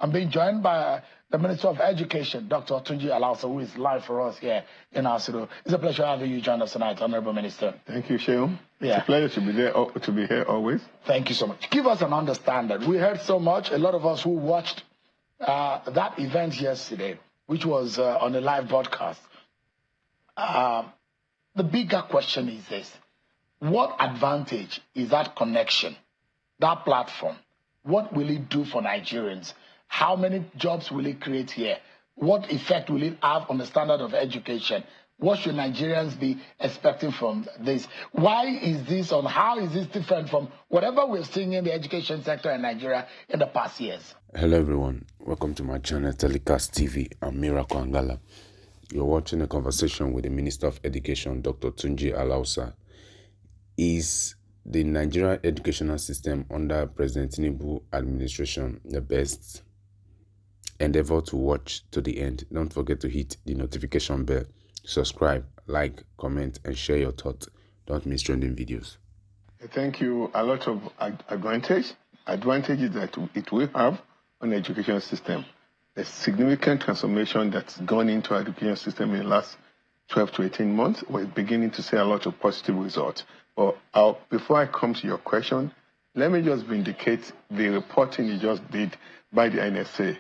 I'm being joined by the Minister of Education, Dr. Tunji Alausa, who is live for us here in our studio. It's a pleasure having you join us tonight, Honorable Minister. Thank you, Sheung. Yeah. It's a pleasure to be there, to be here always. Thank you so much. Give us an understanding. We heard so much. A lot of us who watched that event yesterday, which was on a live broadcast. The bigger question is this. What advantage is that connection, that platform? What will it do for Nigerians? How many jobs will it create here? What effect will it have on the standard of education? What should Nigerians be expecting from this? Why is this, or how is this different from whatever we're seeing in the education sector in Nigeria in the past years? Hello everyone, welcome to my channel Telecast TV. I'm Miracle Angala. You're watching a conversation with the Minister of Education, Dr. Tunji Alausa. Is the Nigerian educational system under President Tinubu'S administration the best? Endeavor to watch to the end. Don't forget to hit the notification bell, subscribe, like, comment, and share your thoughts. Don't miss trending videos. Thank you. A lot of advantages that it will have on the education system. The significant transformation that's gone into our education system in the last 12 to 18 months, we're beginning to see a lot of positive results. But before I come to your question, let me just vindicate the reporting you just did by the NSA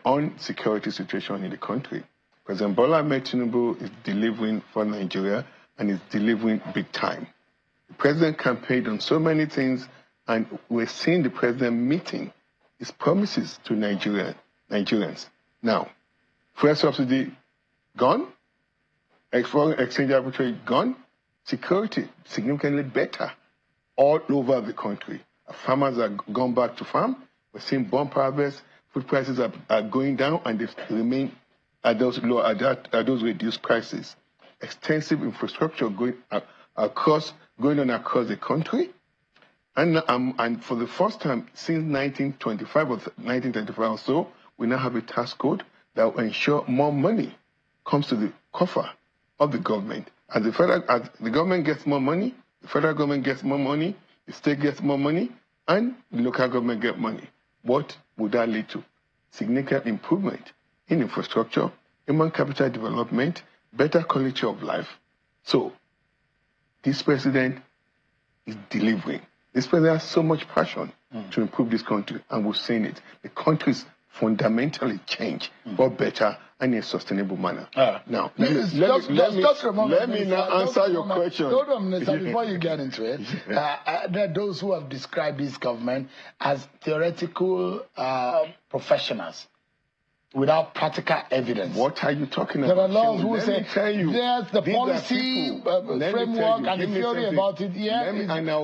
on security situation in the country. President Bola Tinubu is delivering for Nigeria and is delivering big time. The president campaigned on so many things, and we're seeing the president meeting his promises to Nigerians. Now, fuel subsidy gone, foreign exchange arbitrage gone, security significantly better all over the country. Farmers are gone back to farm. We're seeing bumper harvest. Food prices are going down, and they remain at those low, at those reduced prices. Extensive infrastructure going on across the country, and for the first time since 1925 or so, we now have a tax code that will ensure more money comes to the coffer of the government. As the government gets more money, the federal government gets more money, the state gets more money, and the local government get money. What would that lead to? Significant improvement in infrastructure, human capital development, better quality of life. So, this president is delivering. This president has so much passion to improve this country, and we've seen it. The country is fundamentally changed for better and in a sustainable manner. Now, let me now answer your question. Hold on, Minister, before you get into it, there are those who have described this government as theoretical professionals without practical evidence. What are you talking about? There are laws who say there's the policy framework and the theory about it. Yeah,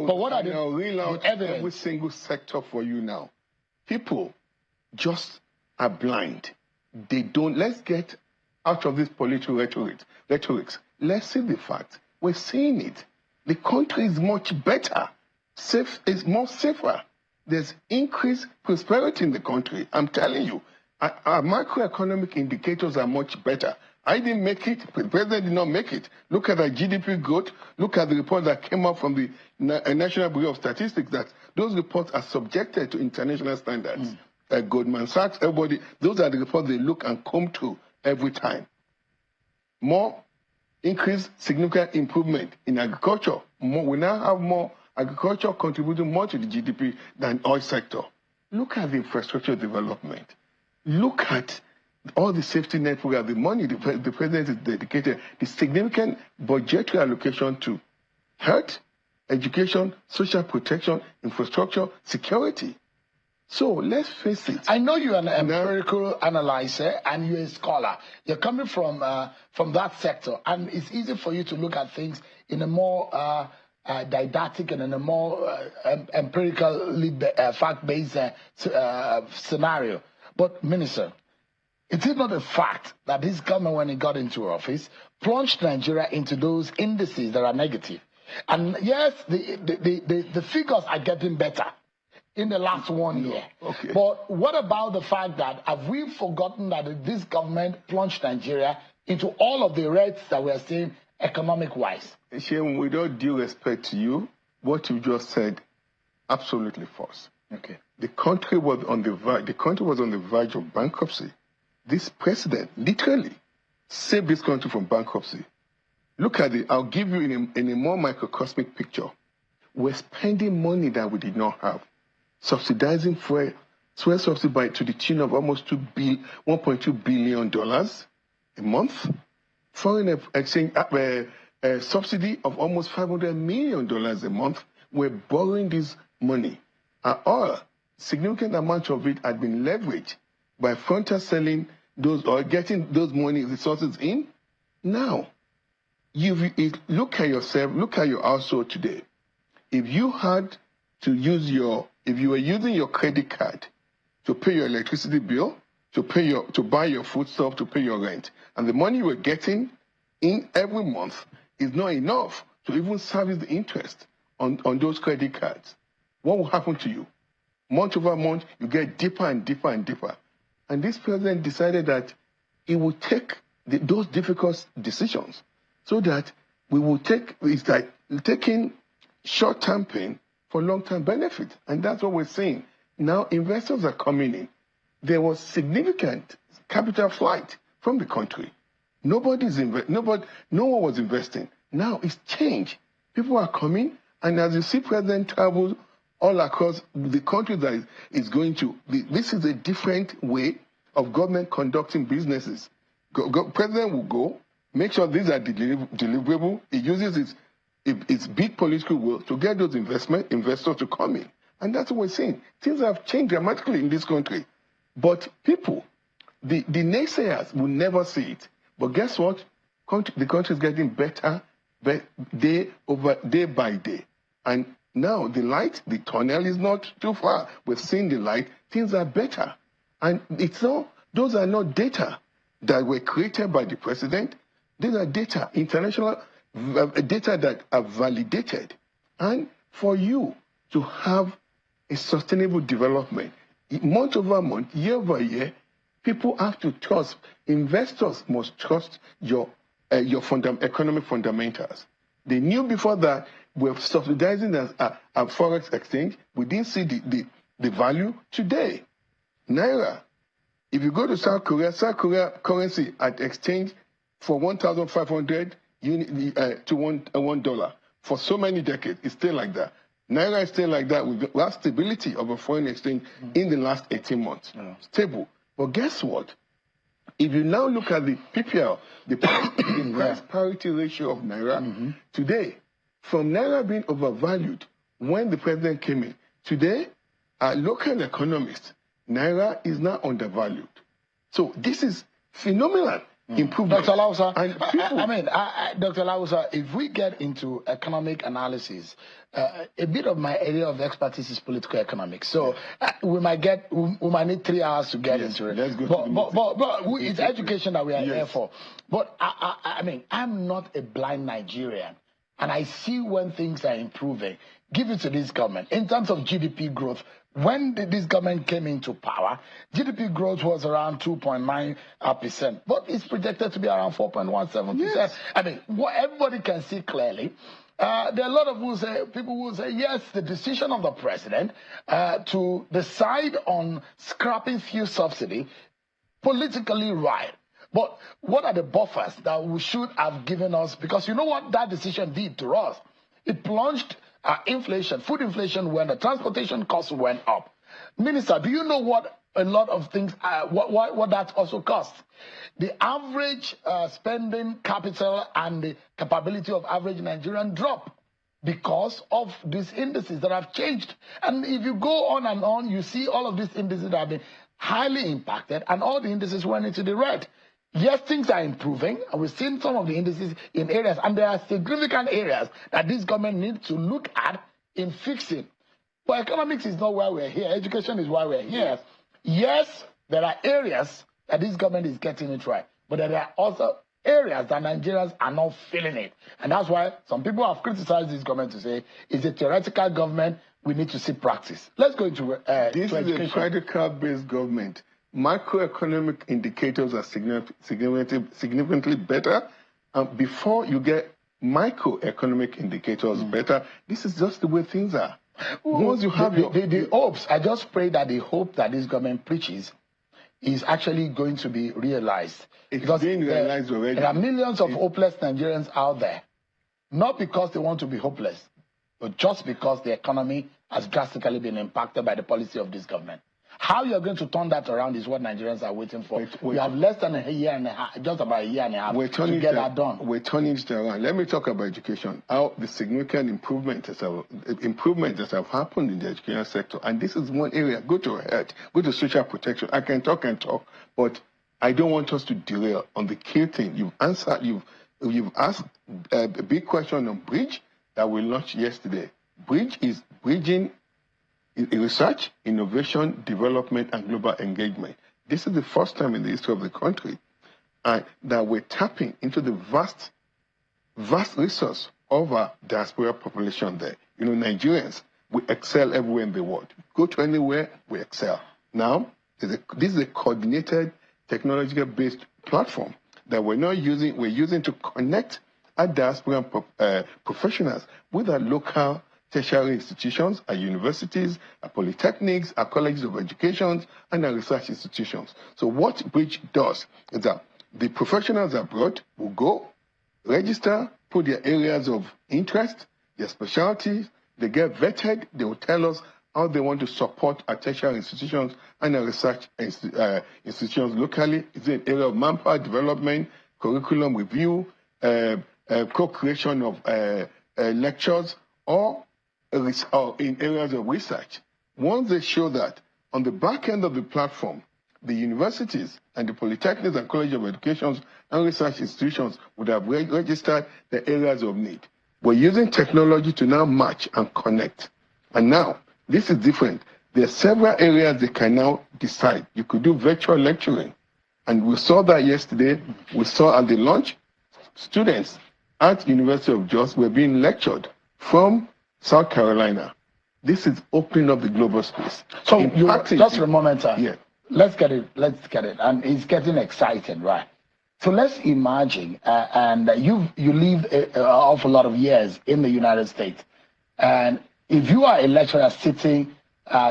but what are the reel out evidence? Every single sector for you now. People just are blind. They don't. Let's get out of this political rhetorics. Let's see the fact. We're seeing it. The country is much better. It's more safer. There's increased prosperity in the country. I'm telling you. Our macroeconomic indicators are much better. I didn't make it. The president did not make it. Look at our GDP growth. Look at the report that came out from the National Bureau of Statistics, that those reports are subjected to international standards. Goldman Sachs, everybody, those are the reports they look and comb through every time. More increased, significant improvement in agriculture. We now have more agriculture contributing more to the GDP than oil sector. Look at the infrastructure development. Look at all the safety net program, the money the president is dedicated, the significant budgetary allocation to health, education, social protection, infrastructure, security. So let's face it. I know you're an empirical analyzer and you're a scholar. You're coming from that sector, and it's easy for you to look at things in a more didactic and in a more empirically fact-based scenario. But, Minister, it is not a fact that this government, when it got into office, plunged Nigeria into those indices that are negative. And yes, the figures are getting better in the last 1 year. Okay. But what about the fact that have we forgotten that this government plunged Nigeria into all of the rates that we are seeing economic-wise? Shem, with all due respect to you, what you just said, absolutely false. Okay. the country was on the verge of bankruptcy. This president literally saved this country from bankruptcy. Look at it. I'll give you in a more microcosmic picture. We're spending money that we did not have, subsidizing fuel subsidy to the tune of almost $1.2 billion a month. Foreign exchange subsidy of almost $500 million a month. We're borrowing this money. All significant amount of it had been leveraged by frontier selling those or getting those money resources in. Now, look at yourself, look at your household today. If you had to if you were using your credit card to pay your electricity bill, to buy your foodstuff, to pay your rent, and the money you were getting in every month is not enough to even service the interest on those credit cards, what will happen to you? Month over month, you get deeper and deeper and deeper. And this president decided that he would take those difficult decisions so that it's like taking short-term pain for long-term benefit. And that's what we're seeing. Now investors are coming in. There was significant capital flight from the country. No one was investing. Now it's changed. People are coming, and as you see president travel all across the country that is going to, this is a different way of government conducting businesses. President will go, make sure these are deliverable. He uses its big political will to get those investors to come in. And that's what we're seeing. Things have changed dramatically in this country. But people, the naysayers will never see it. But guess what? The country is getting better day by day. And now the tunnel is not too far. We're seeing the light. Things are better. And those are not data that were created by the president. These are data, international data that are validated. And for you to have a sustainable development, month over month, year over year, people have to trust. Investors must trust your economic fundamentals. They knew before that we're subsidizing a forex exchange. We didn't see the value today. Naira. If you go to South Korea currency at exchange for 1,500 to $1 for so many decades, it's still like that. Naira is still like that with the last stability of a foreign exchange in the last 18 months. Yeah. Stable. But guess what? If you now look at the PPL, the price parity ratio of Naira, today, from Naira being overvalued when the president came in, today, local economists, Naira is now undervalued. So this is phenomenal improvement. Dr. Alausa, Dr. Alausa, if we get into economic analysis, a bit of my area of expertise is political economics. So we might need 3 hours to get into it. Let's go but it's education that we are here for. But I'm not a blind Nigerian, and I see when things are improving. Give it to this government. In terms of GDP growth, when this government came into power, GDP growth was around 2.9%, but it's projected to be around 4.17%. Yes. What everybody can see clearly. There are a lot of people who say, yes, the decision of the president to decide on scrapping fuel subsidy, politically right. But what are the buffers that we should have given us? Because you know what that decision did to us? It plunged inflation, food inflation went up, transportation costs went up. Minister, do you know what a lot of things, what that also costs? The average spending capital and the capability of average Nigerian drop because of these indices that have changed. And if you go on and on, you see all of these indices that have been highly impacted, and all the indices went into the red. Yes, things are improving, and we've seen some of the indices in areas, and there are significant areas that this government needs to look at in fixing. But economics is not why we're here. Education is why we're here. Yes, there are areas that this government is getting it right, but there are also areas that Nigerians are not feeling it. And that's why some people have criticized this government to say it's a theoretical government, we need to see practice. Let's go into this is a practical-based government. Macroeconomic indicators are significantly better. Before you get microeconomic indicators better, this is just the way things are. Once you have the hopes, I just pray that the hope that this government preaches is actually going to be realized. It's because being realized already. There are millions of hopeless Nigerians out there, not because they want to be hopeless, but just because the economy has drastically been impacted by the policy of this government. How you're going to turn that around is what Nigerians are waiting for. We have less than a year and a half, just about a year and a half to get that done. We're turning it around. Let me talk about education. How the significant improvements that have happened in the education sector. And this is one area. Go to health, go to social protection. I can talk and talk, but I don't want us to derail on the key thing. You've answered, you've asked a big question on Bridge that we launched yesterday. Bridge is bridging research, innovation, development, and global engagement. This is the first time in the history of the country that we're tapping into the vast resource of our diaspora population there. You know, Nigerians, we excel everywhere in the world. Go to anywhere, we excel. Now, this is a coordinated, technological-based platform that we're using to connect our diaspora professionals with our local tertiary institutions, our universities, our polytechnics, our colleges of education, and our research institutions. So what Bridge does is that the professionals abroad will go, register, put their areas of interest, their specialties, they get vetted, they will tell us how they want to support our tertiary institutions and our research institutions locally. It's an area of manpower development, curriculum review, co-creation of lectures, or in areas of research. Once they show that, on the back end of the platform, the universities and the polytechnics and college of education and research institutions would have registered the areas of need. We're using technology to now match and connect. And now, this is different. There are several areas they can now decide. You could do virtual lecturing. And we saw that yesterday. We saw at the launch, students at University of Jos were being lectured from South Carolina. This is opening up the global space. So just for a moment, yeah. Let's get it. And it's getting exciting, right? So let's imagine, and you lived an awful lot of years in the United States. And if you are a lecturer sitting,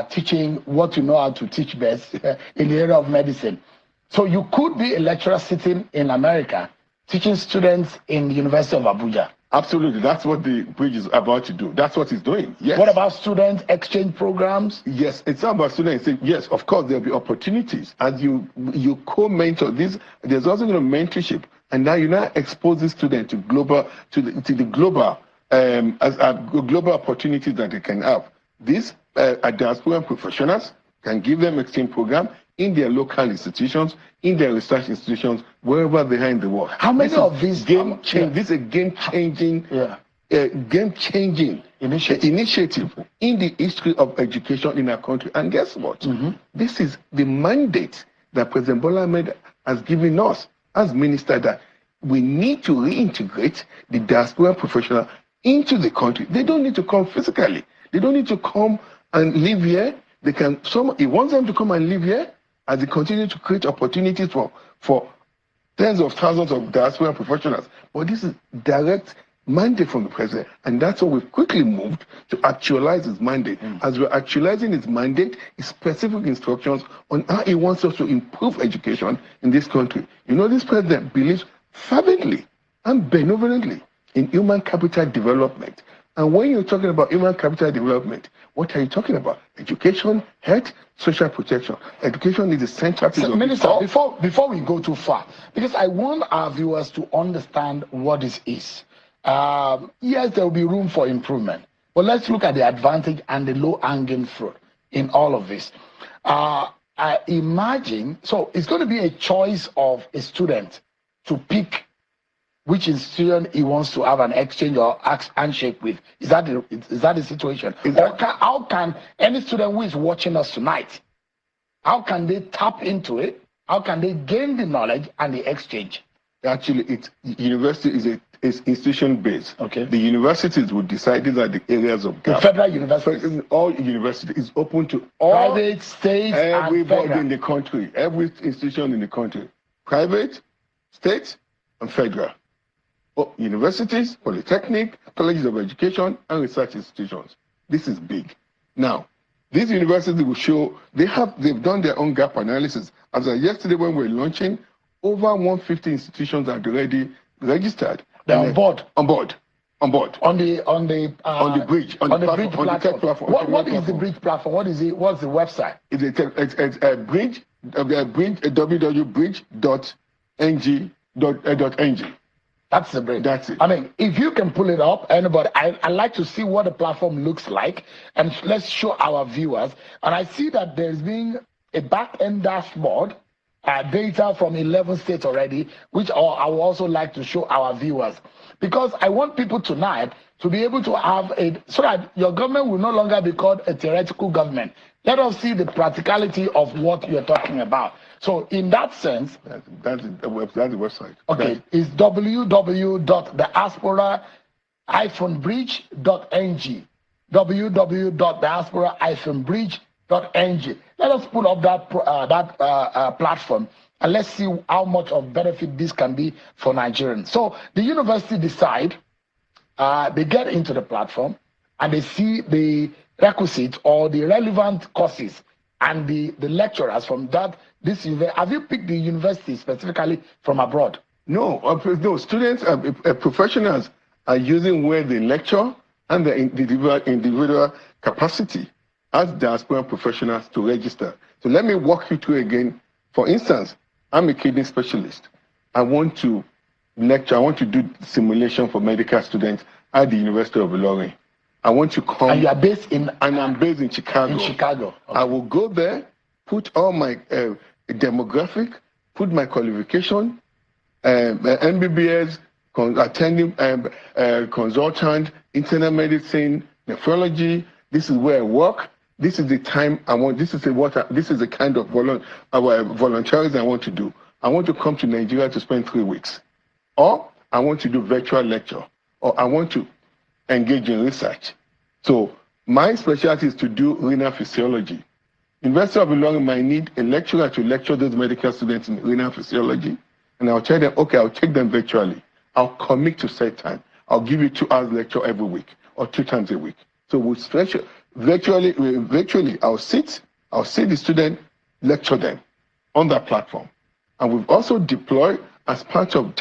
teaching what you know how to teach best in the area of medicine, so you could be a lecturer sitting in America, teaching students in the University of Abuja. Absolutely. That's what the Bridge is about to do. That's what it's doing. Yes. What about student exchange programs? Yes, it's not about students. Yes, of course, there'll be opportunities. As you co-mentor this, there's also going to mentorship. And now you now expose the student to the global opportunities that they can have. These diaspora professionals can give them exchange program in their local institutions, in their research institutions, wherever they are in the world. How many of these this is a game-changing initiative in the history of education in our country. And guess what? This is the mandate that President Bola Ahmed has given us as minister, that we need to reintegrate the diaspora professional into the country. They don't need to come physically. They don't need to come and live here. He wants them to come and live here, as they continue to create opportunities for tens of thousands of diaspora professionals. But this is direct mandate from the president, and that's why we've quickly moved to actualize his mandate. As we're actualizing his mandate, his specific instructions on how he wants us to improve education in this country. You know, this president believes fervently and benevolently in human capital development. And when you're talking about human capital development, what are you talking about? Education, health, social protection. Education is the central piece of Minister, before we go too far, because I want our viewers to understand what this is. Yes, there will be room for improvement, but let's look at the advantage and the low-hanging fruit in all of this. I imagine, so it's going to be a choice of a student to pick which institution he wants to have an exchange or handshake with. Is that the situation? How can any student who is watching us tonight, how can they tap into it? How can they gain the knowledge and the exchange? Actually, university is institution based. Okay. The universities will decide these are the areas of gap. The federal universities. All universities is open to all private, state, everybody and in the country, every institution in the country, private, state, and federal. Universities, polytechnic, colleges of education, and research institutions. This is big. Now, these universities will show they've done their own gap analysis. As of yesterday when we were launching, over 150 institutions are already registered. They're on board. On board. On the bridge, on the bridge platform, on the tech platform. What is the bridge platform? What is it? What's the website? It's a bridge, www.bridge.ng.ng. That's the bridge. That's it. I mean, if you can pull it up, anybody, I like to see what the platform looks like, and let's show our viewers. And I see that there's been a back-end dashboard, data from 11 states already, which I would also like to show our viewers. Because I want people tonight to be able to have so that your government will no longer be called a theoretical government. Let us see the practicality of what you're talking about. So in that sense, that's the website. Okay, it's www.thediaspora-bridge.ng. www.diaspora-bridge.ng. Let us put up that platform, and let's see how much of benefit this can be for Nigerians. So the university decide, they get into the platform, and they see the requisites or the relevant courses and the lecturers from that. Have you picked the university specifically from abroad? No, students, professionals are using where they lecture and the individual capacity as diaspora professionals to register. So let me walk you through again. For instance, I'm a kidney specialist. I want to lecture, I want to do simulation for medical students at the University of Ilorin. I want to come. And you are based in? And I'm based in Chicago. In Chicago. Okay. I will go there, put all my demographic, put my qualification, MBBS, attending consultant, internal medicine, nephrology. This is where I work. This is the time I want. This is the kind of volunteerism I want to do. I want to come to Nigeria to spend 3 weeks, or I want to do virtual lecture, or I want to engage in research. So my specialty is to do renal physiology. University of Ilorin might need a lecturer to lecture those medical students in renal physiology, and I'll tell them, okay, I'll take them virtually. I'll commit to set time. I'll give you 2 hours lecture every week or 2 times a week. So we'll virtually, I'll sit the student, lecture them on that platform. And we've also deployed as part of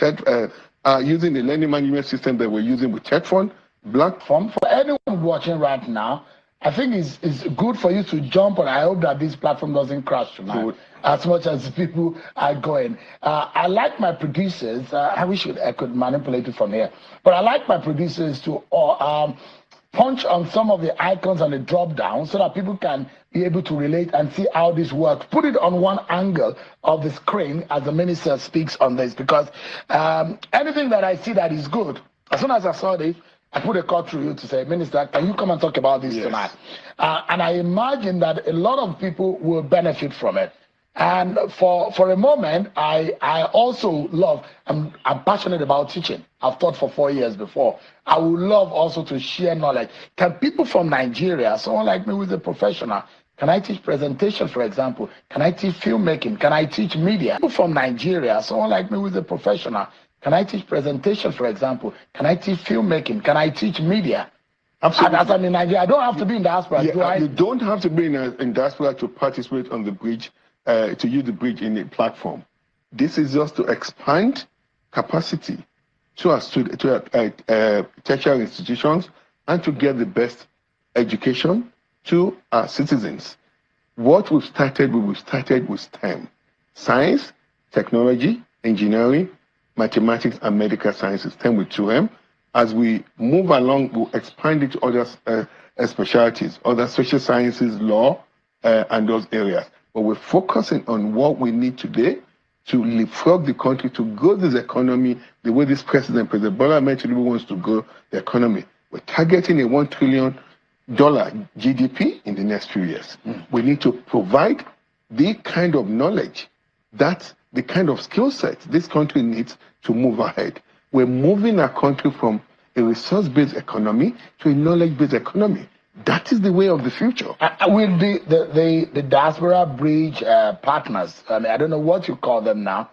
using the learning management system that we're using with TechFund, platform. For anyone watching right now, I think it's good for you to jump on. I hope that this platform doesn't crash tonight, as much as people are going. I like my producers. I wish I could manipulate it from here, but I like my producers to punch on some of the icons on the drop down so that people can be able to relate and see how this works. Put it on one angle of the screen as the minister speaks on this, because anything that I see that is good, as soon as I saw this, I put a call through you to say, Minister, can you come and talk about this tonight? And I imagine that a lot of people will benefit from it. And for a moment, I also love, I'm passionate about teaching. I've taught for 4 years before. I would love also to share knowledge. Can people from Nigeria, someone like me who's a professional, can I teach presentation, for example? Can I teach filmmaking? Can I teach media? People from Nigeria, someone like me who's a professional, can I teach presentation, for example? Can I teach filmmaking? Can I teach media? Absolutely. As I'm in Nigeria, I don't have to be in diaspora. You don't have to be in diaspora to participate on the bridge, to use the bridge in a platform. This is just to expand capacity to our tertiary institutions and to get the best education to our citizens. What we've started with STEM: science, technology, engineering, mathematics, and medical sciences, STEM with 2M. As we move along, we'll expand it to other specialties, other social sciences, law, and those areas. But we're focusing on what we need today to leapfrog the country, to grow this economy the way this President Bola Tinubu wants to grow the economy. We're targeting a $1 trillion GDP in the next few years. We need to provide the kind of knowledge, the kind of skill set this country needs to move ahead. We're moving our country from a resource-based economy to a knowledge-based economy. That is the way of the future. With the diaspora bridge partners, I mean, I don't know what you call them now.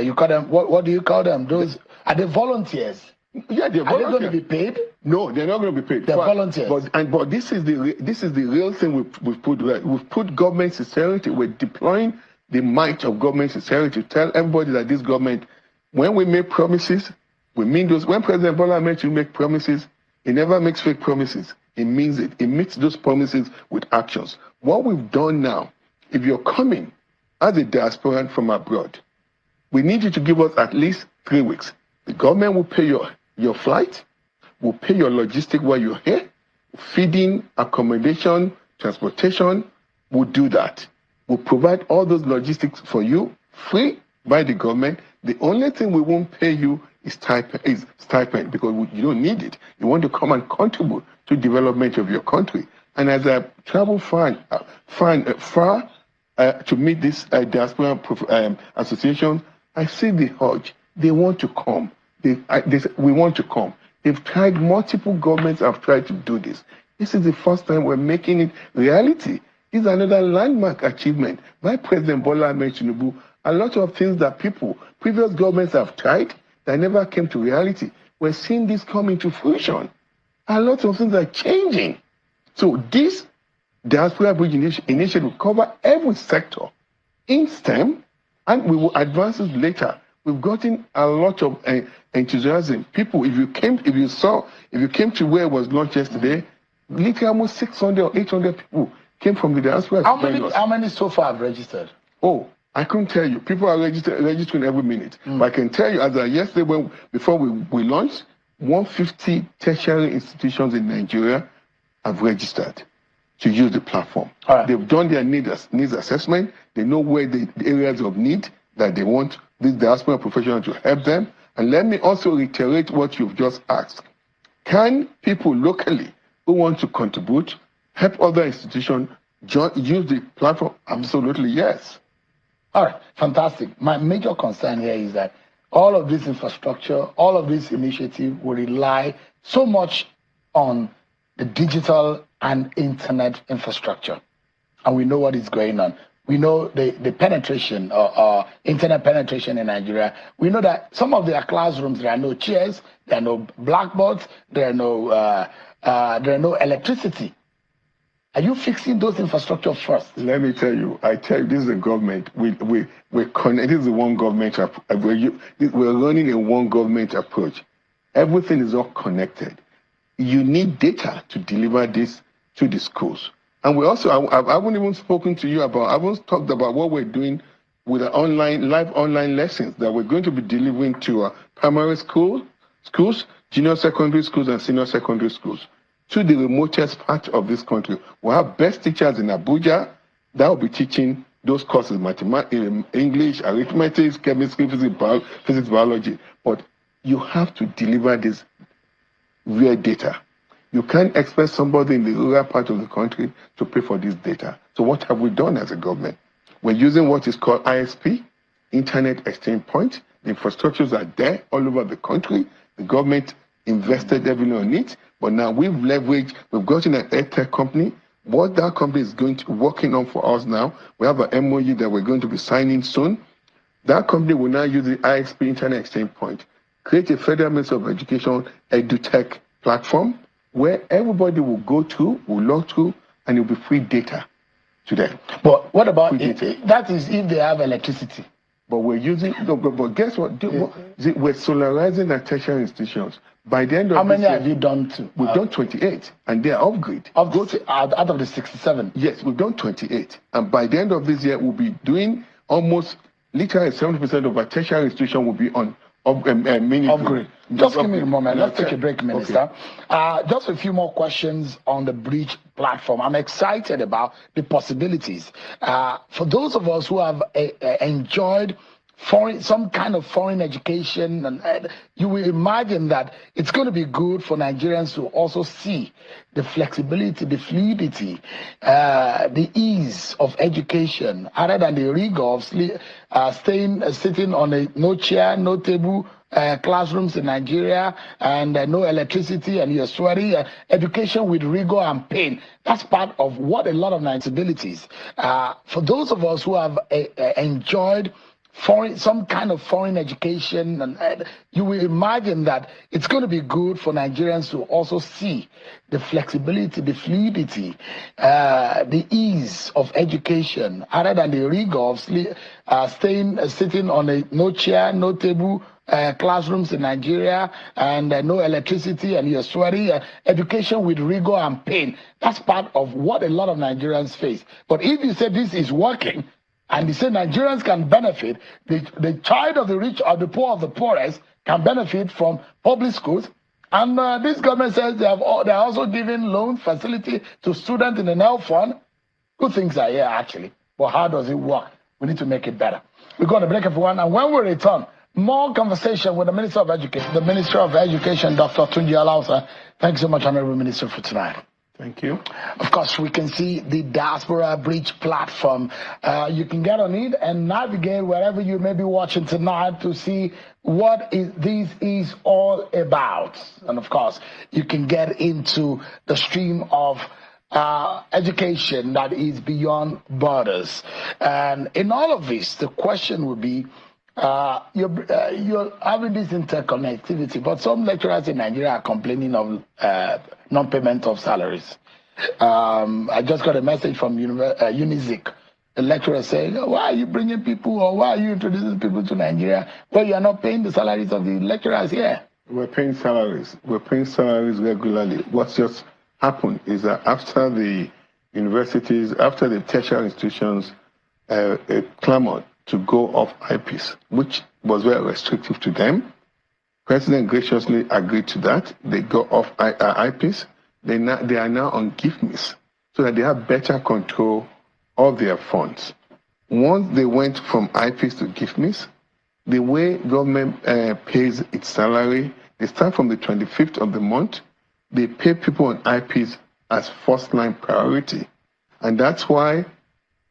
You call them, what do you call them? Those are the volunteers. Yeah, they're Are they going to volunteers. be paid? No, they're not going to be paid. They're volunteers. But this is the real thing we've put right. We've put government sincerity. We're deploying the might of government sincerity to tell everybody that this government, when we make promises, we mean those. When President Bola makes you make promises, he never makes fake promises. He means it. He meets those promises with actions. What we've done now, if you're coming as a diasporan from abroad, we need you to give us at least 3 weeks. The government will pay your flight, will pay your logistic while you're here, feeding, accommodation, transportation, we'll do that. We'll provide all those logistics for you, free by the government. The only thing we won't pay you is stipend because you don't need it. You want to come and contribute to development of your country. And as I travel far to meet this diaspora association, I see the urge. They want to come. We want to come. They've tried, multiple governments have tried to do this. This is the first time we're making it reality. This is another landmark achievement by President Bola Tinubu. A lot of things that previous governments have tried that never came to reality. We're seeing this come into fruition. A lot of things are changing. So this Diaspora Bridge initiative will cover every sector in STEM, and we will advance it later. We've gotten a lot of enthusiasm. People, if you came to where it was launched yesterday, literally almost 600 or 800 people came from the diaspora. How many so far have registered? Oh, I couldn't tell you. People are registering every minute. But I can tell you, as of yesterday, before we launched, 150 tertiary institutions in Nigeria have registered to use the platform. Right. They've done their needs assessment. They know where the areas of need that they want this diaspora professional to help them. And let me also reiterate what you've just asked. Can people locally who want to contribute help other institutions use the platform? Absolutely, yes. All right, fantastic. My major concern here is that all of this infrastructure, all of this initiative will rely so much on the digital and internet infrastructure. And we know what is going on. We know the penetration, internet penetration in Nigeria. We know that some of their classrooms, there are no chairs, there are no blackboards, there are no electricity. Are you fixing those infrastructure first? Let me tell you, this is a government. We're connected. This is one government. We're running a one government approach. Everything is all connected. You need data to deliver this to the schools. And we also, I haven't even spoken to you about, I haven't talked about what we're doing with the live online lessons that we're going to be delivering to primary schools, junior secondary schools, and senior secondary schools, to the remotest part of this country. We have best teachers in Abuja that will be teaching those courses, mathematics, English, arithmetic, chemistry, physics, biology. But you have to deliver this real data. You can't expect somebody in the rural part of the country to pay for this data. So what have we done as a government? We're using what is called ISP, Internet Exchange Point. The infrastructures are there all over the country. The government invested heavily on it, but now we've gotten an EdTech company. What that company is working on for us now, we have an MOU that we're going to be signing soon. That company will now use the ISP, Internet Exchange Point, create a Federal Ministry of Education EduTech platform where everybody will go to, will log to, and it will be free data to them. But what about that is if they have electricity? But we're using, but guess what? We're solarizing our tertiary institutions. By the end of How many this year, have you done to? We've done 28, and they are upgrade. Out of the 67? Yes, we've done 28. And by the end of this year, we'll be doing almost literally 70% of our tertiary institution will be on upgrade. Just give me a moment. Let's take a break, Minister. Okay. Just a few more questions on the Bridge platform. I'm excited about the possibilities. For those of us who have enjoyed some kind of foreign education, and you will imagine that it's going to be good for Nigerians to also see the flexibility, the fluidity, the ease of education, other than the rigor of sitting on no chair, no table, classrooms in Nigeria, and no electricity, and you're sweating. Education with rigor and pain. That's part of what a lot of abilities. For those of us who have enjoyed some kind of foreign education, and you will imagine that it's going to be good for Nigerians to also see the flexibility, the fluidity, the ease of education, other than the rigor of sitting on no chair, no table, classrooms in Nigeria, and no electricity, and you're sweaty. Education with rigor and pain. That's part of what a lot of Nigerians face. But if you say this is working, and you say Nigerians can benefit, the child of the rich or the poor of the poorest can benefit from public schools. And this government says they're also giving loan facility to students in the NEL fund. Good things are here, actually. But how does it work? We need to make it better. We're going to break, everyone. And when we return, more conversation with the Minister of Education, Dr. Tunji Alausa. Thanks so much, Honorable Minister, for tonight. Thank you. Of course, we can see the Diaspora Bridge platform. You can get on it and navigate wherever you may be watching tonight to see what this is all about. And of course, you can get into the stream of education that is beyond borders. And in all of this, the question would be, you're having this interconnectivity, but some lecturers in Nigeria are complaining of non-payment of salaries. I just got a message from Unizik, the lecturer saying, why are you bringing people, or why are you introducing people to Nigeria where you are not paying the salaries of the lecturers here? We're paying salaries. We're paying salaries regularly. What's just happened is that after the universities, after the tertiary institutions clamored to go off IPs, which was very restrictive to them, President graciously agreed to that. They go off IPs. They are now on GIFMIs, so that they have better control of their funds. Once they went from IPs to GIFMIs, the way government pays its salary, they start from the 25th of the month. They pay people on IPs as first-line priority. And that's why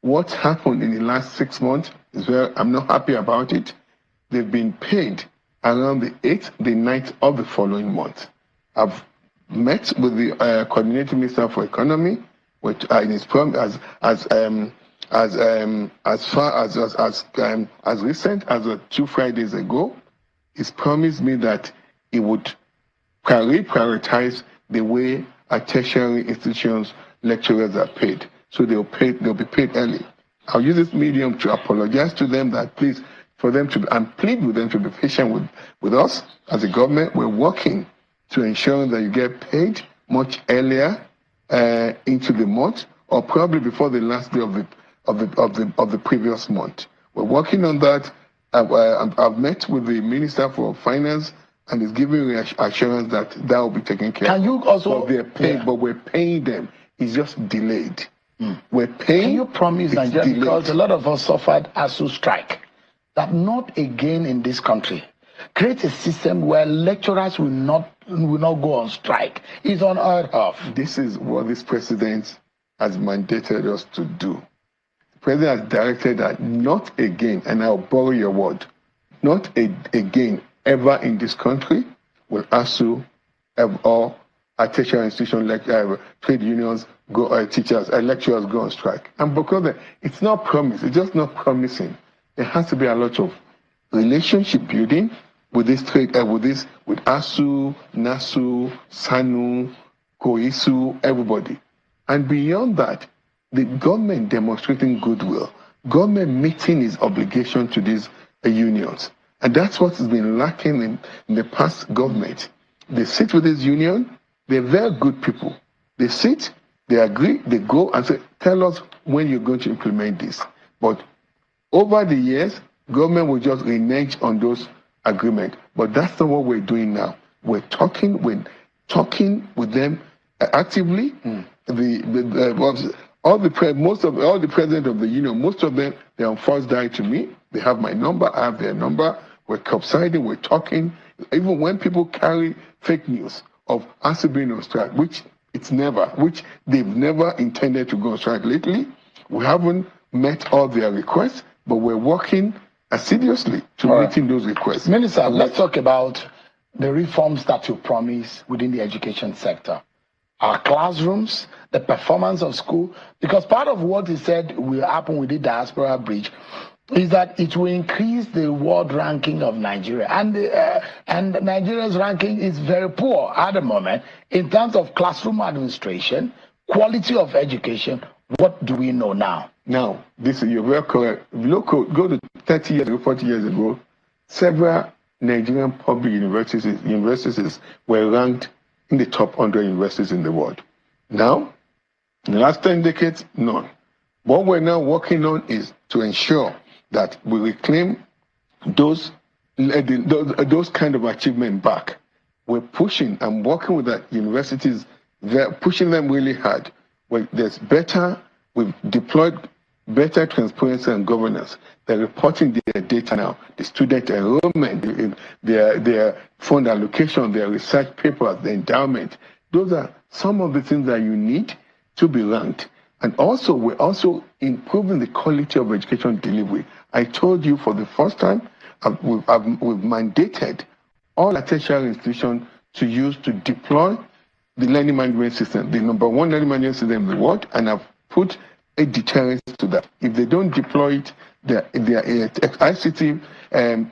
what happened in the last 6 months is I'm not happy about it. They've been paid around the 8th, the 9th of the following month. I've met with the coordinating minister for economy, which in his promise as recent as 2 Fridays ago, he's promised me that he would prioritize the way our tertiary institutions lecturers are paid. So they'll be paid early. I'll use this medium to apologize to them that please, for them to, and plead with them to be patient with us as a government. We're working to ensure that you get paid much earlier into the month, or probably before the last day of the previous month. We're working on that. I've met with the Minister for Finance, and he's giving me assurance that will be taken care of. Can you also? But they're paid, but we're paying them. It's just delayed. We're paying. Can you promise Nigeria, because a lot of us suffered ASU strike, that not again in this country, create a system where lecturers will not go on strike? It's unheard of. This is what this president has mandated us to do. The president has directed that not again, and I'll borrow your word, not again ever in this country will ASU or a tertiary institution like trade unions go, teachers, lecturers go on strike. And because it's not promised, it's just not promising. There has to be a lot of relationship building with this trade, with ASU, NASU, SANU, COISU, everybody. And beyond that, the government demonstrating goodwill, government meeting its obligation to these unions. And that's what has been lacking in the past government. They sit with this union, they're very good people. They sit, they agree, they go and say, tell us when you're going to implement this. But over the years, government will just renege on those agreements. But that's not what we're doing now. We're talking with them actively. All the president of the union, most of them, they're on first die to me. They have my number, I have their number. We're coinciding, we're talking. Even when people carry fake news of ASU being on strike, which they've never intended to go on strike lately, we haven't met all their requests, but we're working assiduously to meeting those requests. Minister, let's talk about the reforms that you promise within the education sector. Our classrooms, the performance of school, because part of what he said will happen with the Diaspora Bridge is that it will increase the world ranking of Nigeria. And Nigeria's ranking is very poor at the moment in terms of classroom administration, quality of education. What do we know now? Now, you're very correct. If you go to 30 years ago, 40 years ago, several Nigerian public universities were ranked in the top 100 universities in the world. Now, in the last 10 decades, none. What we're now working on is to ensure that we reclaim those kind of achievement back. We're pushing and working with the universities. They're pushing them really hard. We've deployed better transparency and governance. They're reporting their data now, the student enrollment, their fund allocation, their research papers, the endowment. Those are some of the things that you need to be ranked. And also, we're also improving the quality of education delivery. I told you for the first time, we've mandated all tertiary institutions to deploy the learning management system, the number one learning management system in the world, and I've put a deterrence to that. If they don't deploy it, their ICT,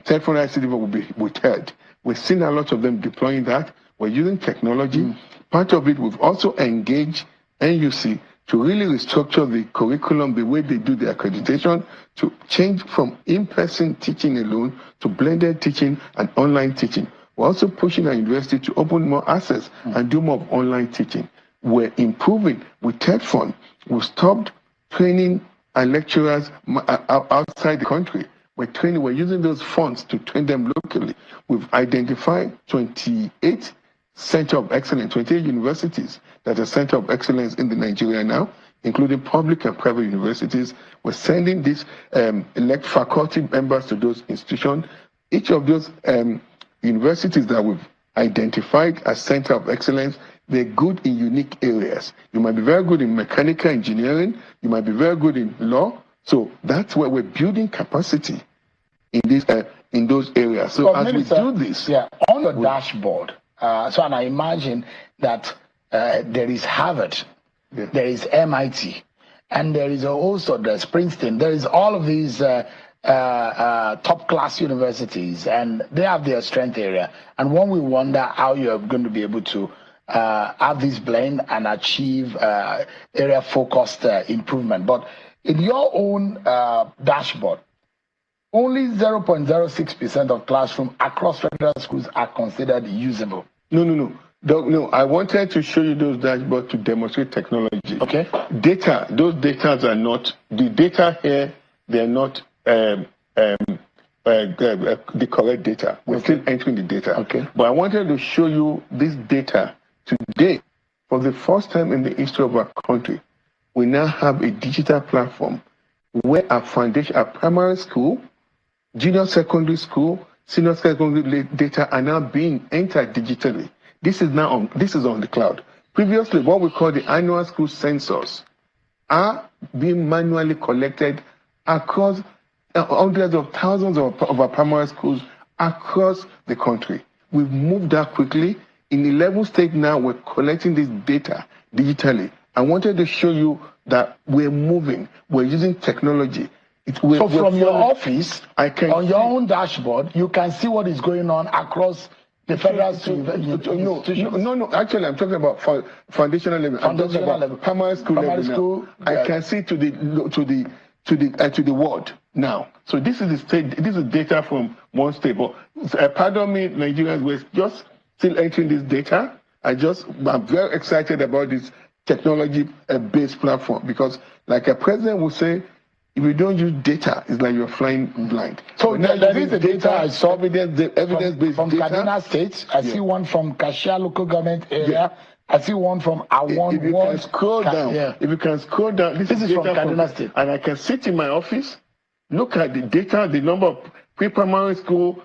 telephone ICT will be withheld. We've seen a lot of them deploying that. We're using technology. Part of it, we've also engaged NUC to really restructure the curriculum, the way they do the accreditation, to change from in-person teaching alone to blended teaching and online teaching. We're also pushing our university to open more access and do more of online teaching. We're improving with TED Fund. We've stopped training our lecturers outside the country. We're using those funds to train them locally. We've identified 28 Center of Excellence, 28 universities that are Center of Excellence in Nigeria now, including public and private universities. We're sending these elect faculty members to those institutions. Each of those universities that we've identified as Center of Excellence, they're good in unique areas. You might be very good in mechanical engineering. You might be very good in law. So that's where we're building capacity in those areas. So as we do this, on your dashboard. And I imagine that there is Harvard, there is MIT, and there is also there's Princeton. There is all of these top class universities, and they have their strength area. And one will wonder how you're going to be able to have this blend and achieve area focused improvement. But in your own dashboard, only 0.06% of classrooms across federal schools are considered usable. No, I wanted to show you those dashboards to demonstrate technology. Okay. Those data are not, the data here, they're not the correct data. We're still entering the data. Okay. But I wanted to show you this data today. For the first time in the history of our country, we now have a digital platform where our foundation, our primary school, junior secondary school, senior secondary data are now being entered digitally. This is on the cloud. Previously, what we call the annual school census are being manually collected across hundreds of thousands of our primary schools across the country. We've moved that quickly. In 11 states now, we're collecting this data digitally. I wanted to show you that we're moving. We're using technology. So from your office, on your own dashboard, you can see what is going on across the federal institutions. No. Actually, I'm talking about foundational level. Foundational level. Primary school. I can see to the world now. So this is the state. This is data from one state. But pardon me, Nigerians, we're just still entering this data. I'm very excited about this technology-based platform because, like a president would say, if you don't use data, it's like you're flying blind. So there is the data I saw evidence-based from data. Kaduna State. I see one from Kashia local government area. I see one from Awon. If you can scroll down, this is from Kaduna State. And I can sit in my office, look at the data, the number of pre-primary school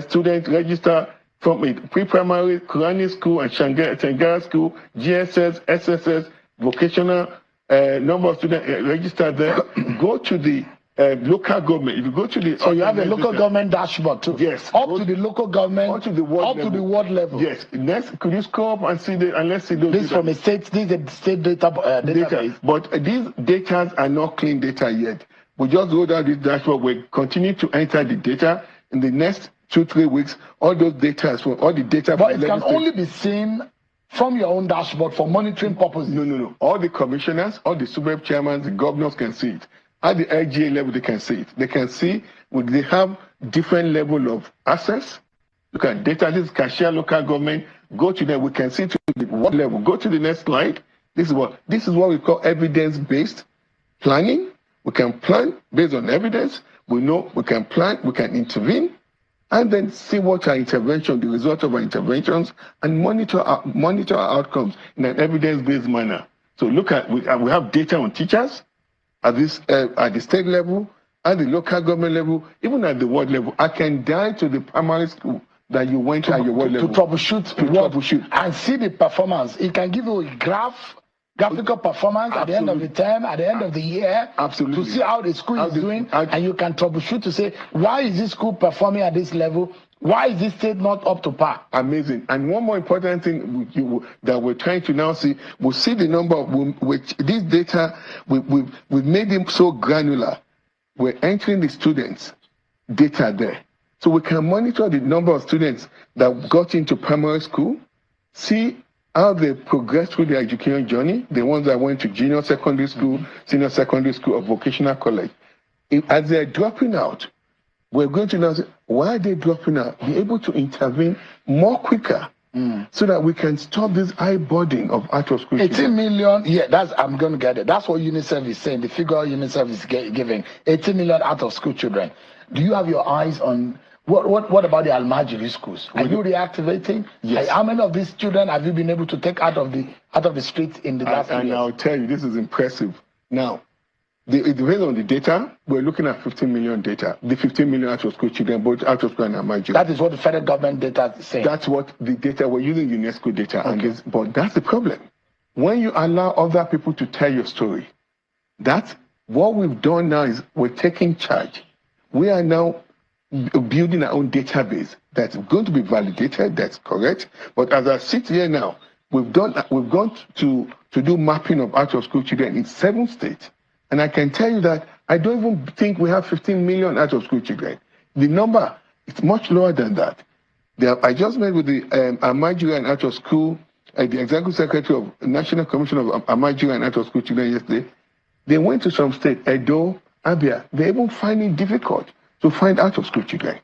students registered from a pre-primary, Kurani school, and Shangara school, GSS, SSS, vocational, number of students registered there. Go to the local government. If you go to the so you have a local government dashboard too. Yes. Up to the local government. Up to the world level. Yes. Next, could you scroll up and see and let's see those. This is from a state. This is a state data database. But these data are not clean data yet. We just rolled out this dashboard. We continue to enter the data in the next 2-3 weeks. All those data, all the data. But it can only be seen from your own dashboard for monitoring purposes. No. All the commissioners, all the suburb chairmen, the governors can see it. At the LGA level, they can see it. They can see, they have different level of access. Look at data, this is cashier local government. Go to them, we can see to what level. Go to the next slide. This is what we call evidence-based planning. We can plan based on evidence. We know we can plan, we can intervene, and then see what our intervention, the result of our interventions, and monitor our outcomes in an evidence-based manner. So look at, we have data on teachers at the state level, at the local government level, even at the ward level. I can dial to the primary school that you went to at your ward level. To troubleshoot. And see the performance. It can give you a graphical performance at the end of the term, at the end of the year. Absolutely. To see how the school is doing. And you can troubleshoot to say, why is this school performing at this level? Why is this state not up to par? Amazing. And one more important thing that we're trying to now see, we'll see the number of which this data, we've made them so granular. We're entering the students' data there. So we can monitor the number of students that got into primary school, see how they progressed through their education journey, the ones that went to junior secondary school, senior secondary school, or vocational college. As they're dropping out, we're going to now say, why are they dropping out? Be able to intervene more quicker so that we can stop this high burden of out of school. 18 million, I'm going to get it. That's what UNICEF is saying, the figure UNICEF is giving. 18 million out of school children. Do you have your eyes on, what about the Almajiri schools? Are you reactivating? Yes. How many of these children have you been able to take out of the streets in the last year? And I'll tell you, this is impressive. Now, it depends on the data. We're looking at 15 million data. The 15 million out of school children, both out of school and Almajiri. That is what the federal government data is saying. That's what the data, we're using UNESCO data. Okay. But that's the problem. When you allow other people to tell your story, that's what we've done now is we're taking charge. We are now building our own database that's going to be validated, that's correct. But as I sit here now, we've gone to do mapping of out of school children in 7 states. And I can tell you that I don't even think we have 15 million out of school children. The number is much lower than that. I just met with the Almajiri and out of school, the executive secretary of the National Commission of Almajiri and out of school children yesterday. They went to some state, Edo, Abia. They even find it difficult to find out of school children.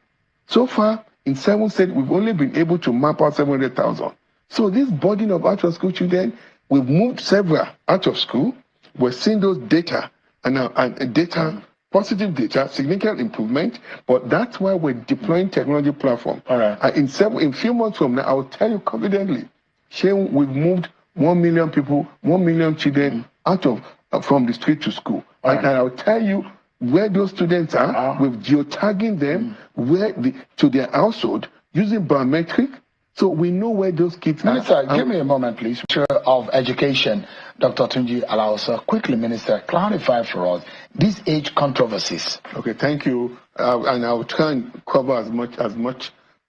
So far, in 7 states, we've only been able to map out 700,000. So this burden of out of school children, we've moved several out of school. We're seeing those data and data, positive data, significant improvement. But that's why we're deploying technology platform. All right. In a few months from now, I will tell you confidently, Shane, we've moved 1 million people, 1 million children from the street to school. Right. And I'll tell you where those students are, with geotagging them to their household using biometric, so we know where those kids are. Minister, give me a moment, please. Minister of Education, Dr. Tunji Alausa. Quickly, Minister, clarify for us these age controversies. Okay, thank you. And I will try and cover as much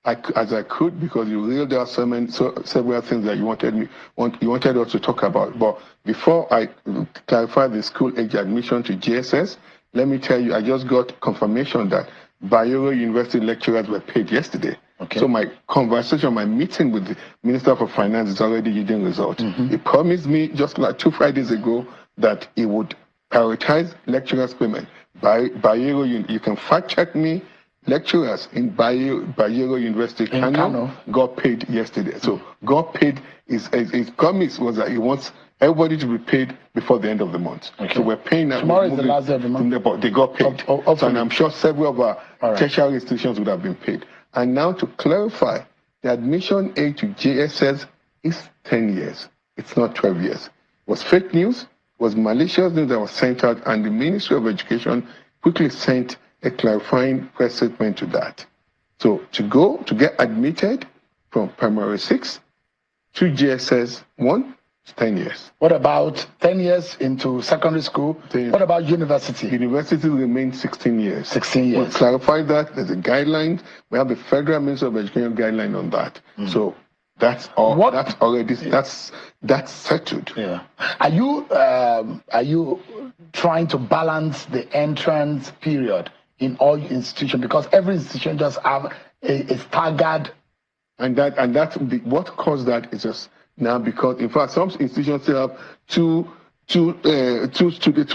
as I could, because you reeled out several things that you wanted us to talk about. But before I clarify the school age admission to GSS, let me tell you, I just got confirmation that Bayero University lecturers were paid yesterday. Okay. So my meeting with the Minister for Finance is already yielding results. He promised me just like 2 Fridays ago that he would prioritize lecturers' payment. Bayero, you can fact check me. Lecturers in Bayero University, Kano, got paid yesterday. So got paid. His promise was that he wants everybody to be paid before the end of the month. Okay. So we're paying now. Tomorrow is the last day of the month. But they got paid. So, and I'm sure several of our tertiary institutions would have been paid. And now to clarify, the admission age to JSS is 10 years. It's not 12 years. It was fake news, it was malicious news that was sent out, and the Ministry of Education quickly sent a clarifying press statement to that. So to get admitted from primary 6 to GSS 1, it's 10 years. What about 10 years into secondary school? What about university? University remains 16 years. 16 years. We'll clarify that. There's a guideline. We have the Federal Ministry of Education guideline on that. So That's all. That's settled. Yeah. Are you trying to balance the entrance period in all institutions, because every institution just have a staggered? And that's what caused that is just now, because in fact some institutions still have two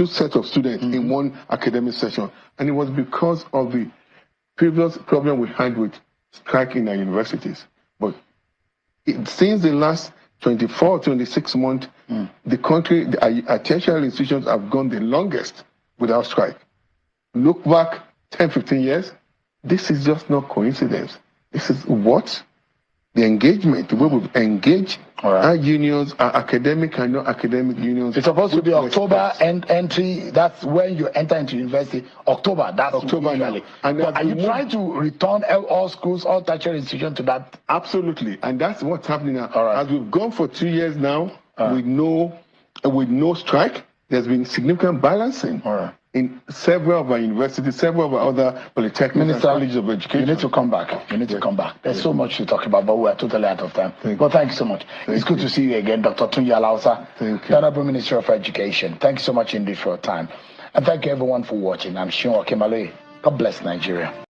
sets of students in one academic session, and it was because of the previous problem we had with strike in our universities. But since the last 24, 26 months, the country, our tertiary institutions have gone the longest without strike. Look back 10, 15 years, this is just not coincidence. This is what? The engagement, the way we've engaged our unions, our academic and non-academic unions. It's supposed to be October entry. That's when you enter into university. October, that's October usually. And are you trying to return all schools, all tertiary institutions to that? Absolutely. And that's what's happening now. As we've gone for 2 years now, with no strike, there's been significant balancing. In several of our universities, several of our other polytechnics and colleges of education. You need to come back. You need to come back. There's so much to talk about, but we're totally out of time. Thank you so much. It's good to see you again, Dr. Tunji Alausa, the Honorable Minister of Education. Thank you so much indeed for your time. And thank you everyone for watching. I'm Sean Okemale. God bless Nigeria.